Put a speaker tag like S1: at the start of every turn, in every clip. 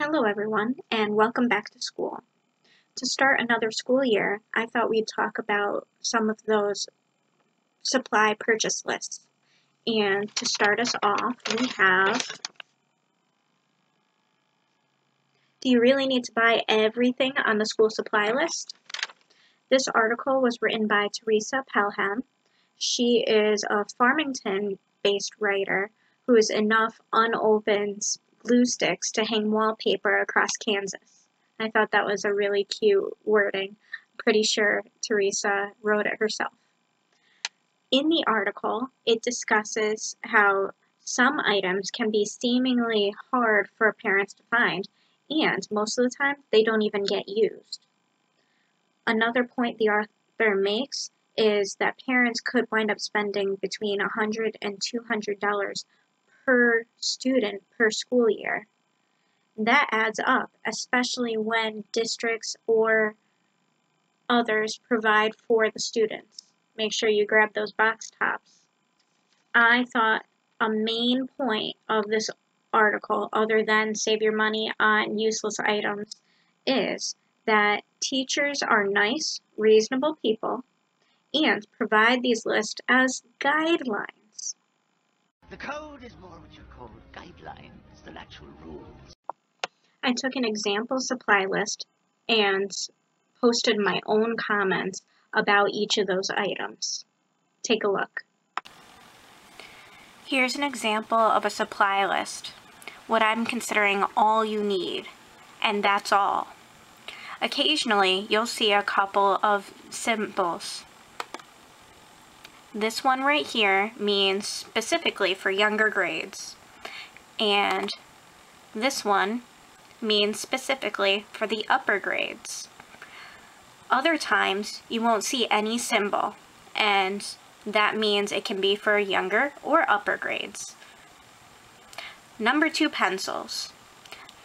S1: Hello everyone, and welcome back to school. To start another school year, I thought we'd talk about some of those supply purchase lists. And to start us off, we have, do you really need to buy everything on the school supply list? This article was written by Teresa Pelham. She is a Farmington-based writer who has enough unopened glue sticks to hang wallpaper across Kansas. I thought that was a really cute wording. I'm pretty sure Teresa wrote it herself. In the article, it discusses how some items can be seemingly hard for parents to find, and most of the time, they don't even get used. Another point the author makes is that parents could wind up spending between $100 and $200 per student per school year. That adds up, especially when districts or others provide for the students. Make sure you grab those box tops. I thought a main point of this article, other than save your money on useless items, is that teachers are nice, reasonable people and provide these lists as guidelines.
S2: The code is more what you call guidelines than actual rules.
S1: I took an example supply list and posted my own comments about each of those items. Take a look.
S3: Here's an example of a supply list, what I'm considering all you need, and that's all. Occasionally, you'll see a couple of symbols. This one right here means specifically for younger grades, and this one means specifically for the upper grades. Other times, you won't see any symbol, and that means it can be for younger or upper grades. Number 2 pencils.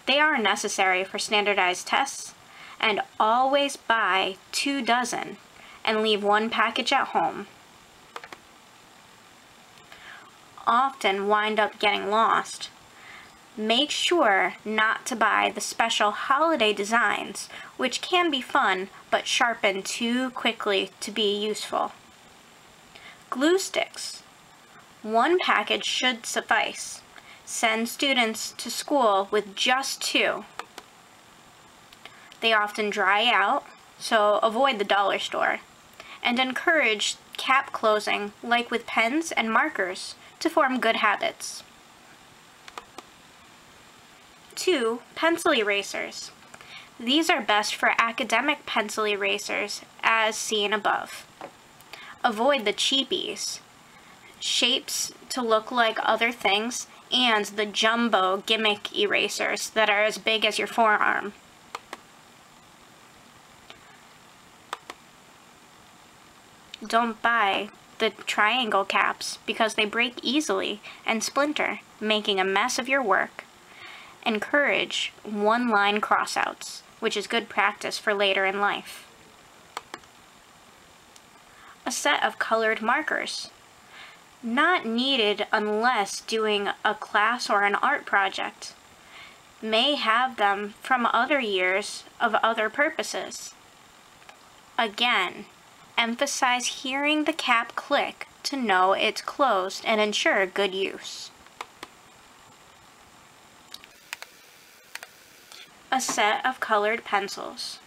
S3: They are necessary for standardized tests, and always buy 2 dozen and leave 1 package at home. Often wind up getting lost. Make sure not to buy the special holiday designs, which can be fun but sharpen too quickly to be useful. Glue sticks. 1 package should suffice. Send students to school with just 2. They often dry out, so avoid the dollar store. And encourage cap closing, like with pens and markers, to form good habits. 2 pencil erasers. These are best for academic pencil erasers, as seen above. Avoid the cheapies, shapes to look like other things, and the jumbo gimmick erasers that are as big as your forearm. Don't buy the triangle caps because they break easily and splinter, making a mess of your work. Encourage 1-line crossouts, which is good practice for later in life. A set of colored markers. Not needed unless doing a class or an art project. May have them from other years of other purposes. Again, emphasize hearing the cap click to know it's closed and ensure good use. A set of colored pencils.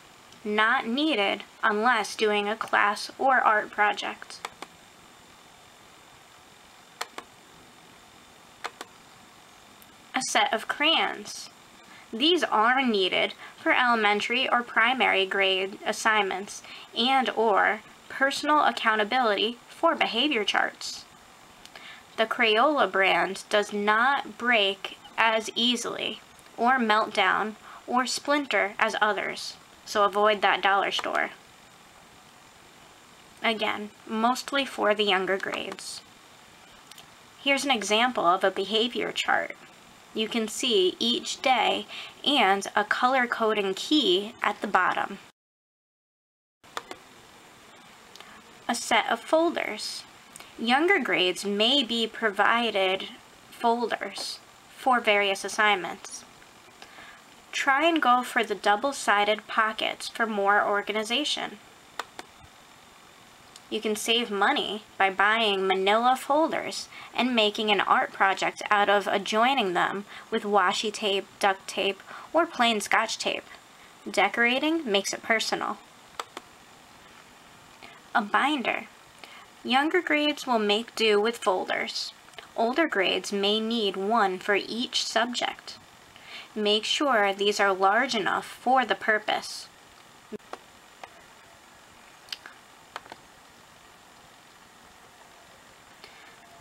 S3: Not needed unless doing a class or art project. A set of crayons. These are needed for elementary or primary grade assignments and/or personal accountability for behavior charts. The Crayola brand does not break as easily or melt down or splinter as others, so avoid that dollar store. Again, mostly for the younger grades. Here's an example of a behavior chart. You can see each day and a color coding key at the bottom. A set of folders. Younger grades may be provided folders for various assignments. Try and go for the double-sided pockets for more organization. You can save money by buying manila folders and making an art project out of adjoining them with washi tape, duct tape, or plain Scotch tape. Decorating makes it personal. A binder. Younger grades will make do with folders. Older grades may need one for each subject. Make sure these are large enough for the purpose.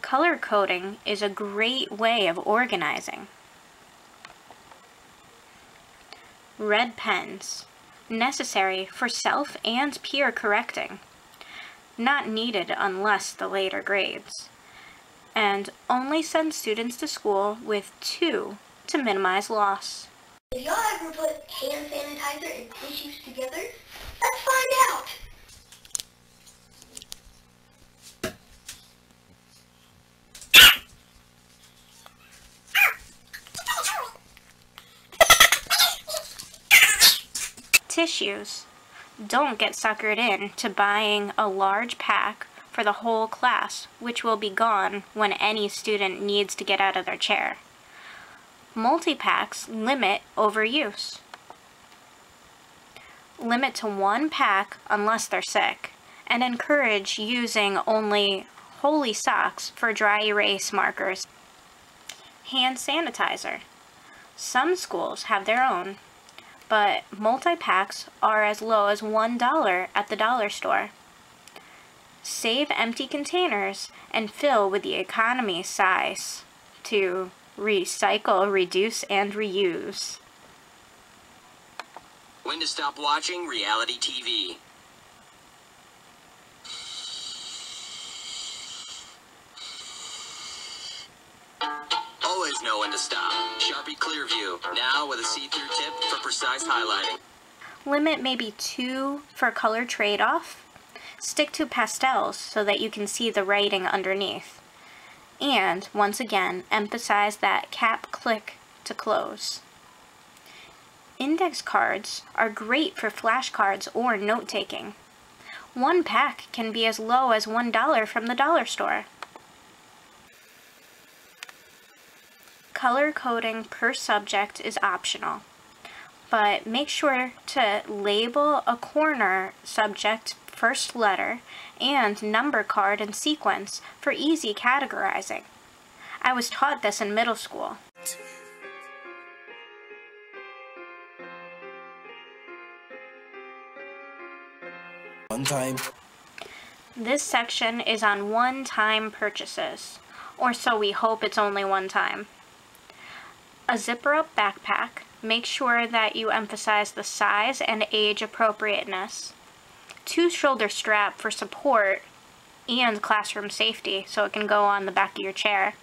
S3: Color coding is a great way of organizing. Red pens, necessary for self and peer correcting. Not needed unless the later grades. And only send students to school with 2 to minimize loss.
S4: If y'all ever put hand sanitizer and tissues together, let's find out.
S3: Tissues. Don't get suckered in to buying a large pack for the whole class, which will be gone when any student needs to get out of their chair. Multi-packs limit overuse. Limit to 1 pack unless they're sick, and encourage using only Holy Socks for dry erase markers. Hand sanitizer. Some schools have their own, but multi-packs are as low as $1 at the dollar store. Save empty containers and fill with the economy size to recycle, reduce, and reuse.
S5: When to stop watching reality TV. Always know when to stop. Sharpie Clearview, now with a see-through tip for precise highlighting.
S3: Limit maybe 2 for color trade-off. Stick to pastels so that you can see the writing underneath. And, once again, emphasize that cap click to close. Index cards are great for flashcards or note-taking. 1 pack can be as low as $1 from the dollar store. Color coding per subject is optional, but make sure to label a corner subject first letter and number card and sequence for easy categorizing. I was taught this in middle school.
S6: One time.
S3: This section is on one-time purchases, or so we hope it's only one time. A zipper-up backpack. Make sure that you emphasize the size and age appropriateness. 2 shoulder strap for support and classroom safety so it can go on the back of your chair.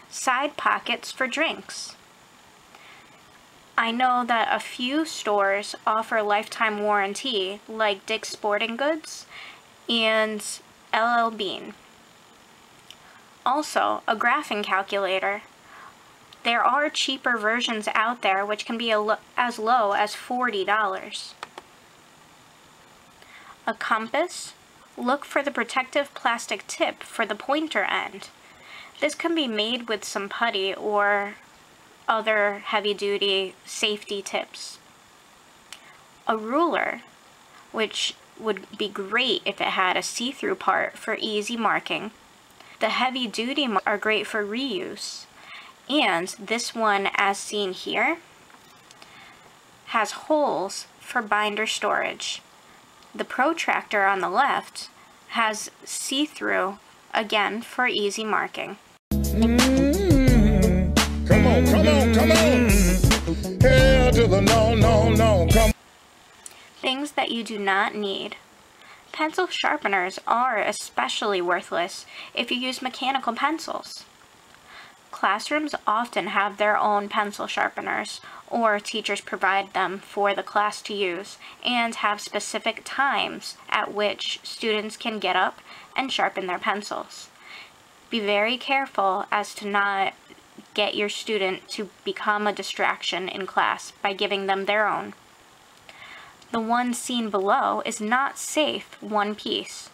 S3: Side pockets for drinks. I know that a few stores offer lifetime warranty like Dick's Sporting Goods and LL Bean. Also, a graphing calculator. There are cheaper versions out there which can be as low as $40. A compass. Look for the protective plastic tip for the pointer end. This can be made with some putty or other heavy-duty safety tips. A ruler, which would be great if it had a see-through part for easy marking. The heavy-duty are great for reuse. And this one, as seen here, has holes for binder storage. The protractor on the left has see-through, again, for easy marking.
S6: Come on, come on, come on. Hell to the no, no, no. Come.
S3: Things that you do not need. Pencil sharpeners are especially worthless if you use mechanical pencils. Classrooms often have their own pencil sharpeners, or teachers provide them for the class to use, and have specific times at which students can get up and sharpen their pencils. Be very careful as to not get your student to become a distraction in class by giving them their own. The one seen below is not safe one piece.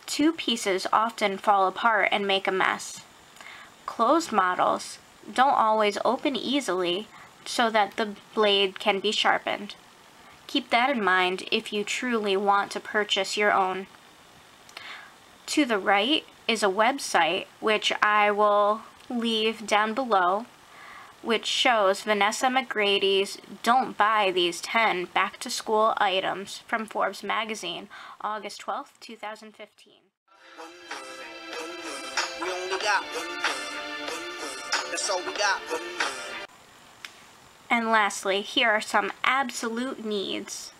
S3: 2 pieces often fall apart and make a mess. Closed models don't always open easily so that the blade can be sharpened. Keep that in mind if you truly want to purchase your own. To the right is a website, which I will leave down below, which shows Vanessa McGrady's Don't Buy These 10 Back-to-School Items from Forbes magazine, August 12, 2015.
S7: We only got one. That's all we got.
S3: And lastly, here are some absolute needs.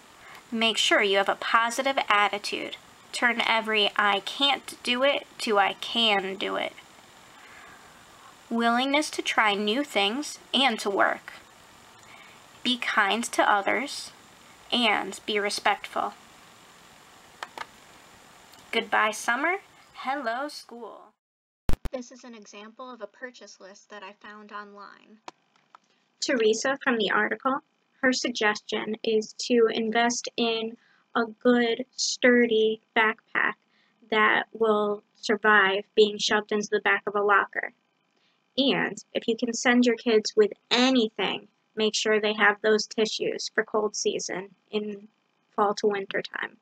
S3: Make sure you have a positive attitude. Turn every I can't do it to I can do it. Willingness to try new things and to work. Be kind to others and be respectful. Goodbye summer, hello school. This is an example of a purchase list that I found online.
S1: Teresa from the article, her suggestion is to invest in a good, sturdy backpack that will survive being shoved into the back of a locker. And if you can send your kids with anything, make sure they have those tissues for cold season in fall to winter time.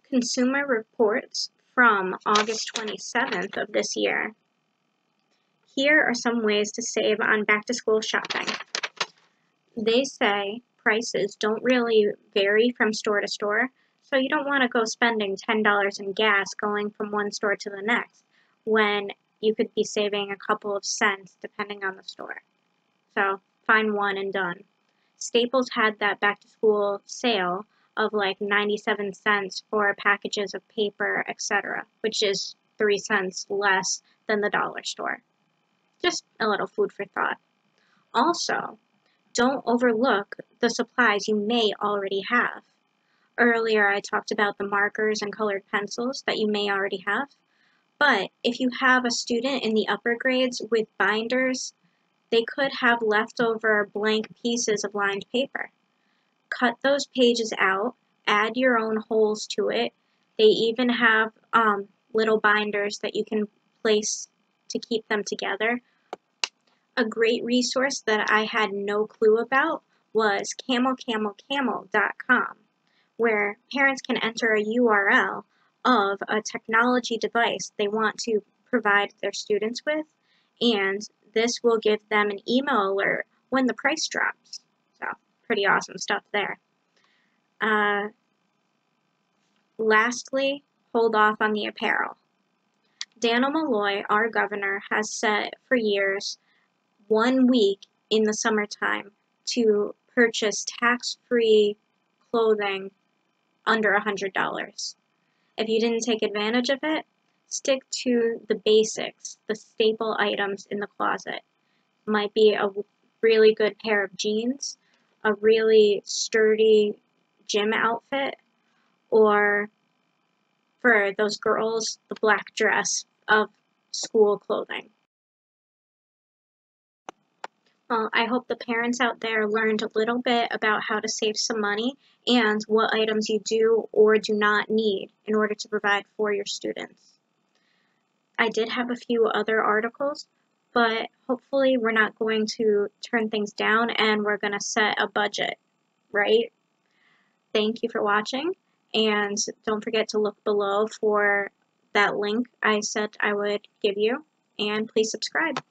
S1: Consumer Reports from August 27th of this year. Here are some ways to save on back-to-school shopping. They say prices don't really vary from store to store, so you don't want to go spending $10 in gas going from one store to the next when you could be saving a couple of cents depending on the store. So find one and done. Staples had that back-to-school sale of like 97 cents for packages of paper, etc., which is 3 cents less than the dollar store. Just a little food for thought. Also, don't overlook the supplies you may already have. Earlier I talked about the markers and colored pencils that you may already have, but if you have a student in the upper grades with binders, they could have leftover blank pieces of lined paper. Cut those pages out, add your own holes to it. They even have little binders that you can place to keep them together. A great resource that I had no clue about was camelcamelcamel.com, where parents can enter a URL of a technology device they want to provide their students with, and this will give them an email alert when the price drops. So, pretty awesome stuff there. Lastly, hold off on the apparel. Daniel Malloy, our governor, has set for years 1 week in the summertime to purchase tax-free clothing under $100. If you didn't take advantage of it, stick to the basics, the staple items in the closet. Might be a really good pair of jeans, a really sturdy gym outfit, or for those girls, the black dress of school clothing. Well, I hope the parents out there learned a little bit about how to save some money and what items you do or do not need in order to provide for your students. I did have a few other articles, but hopefully we're not going to turn things down and we're going to set a budget, right? Thank you for watching, and don't forget to look below for that link I said I would give you, and please subscribe.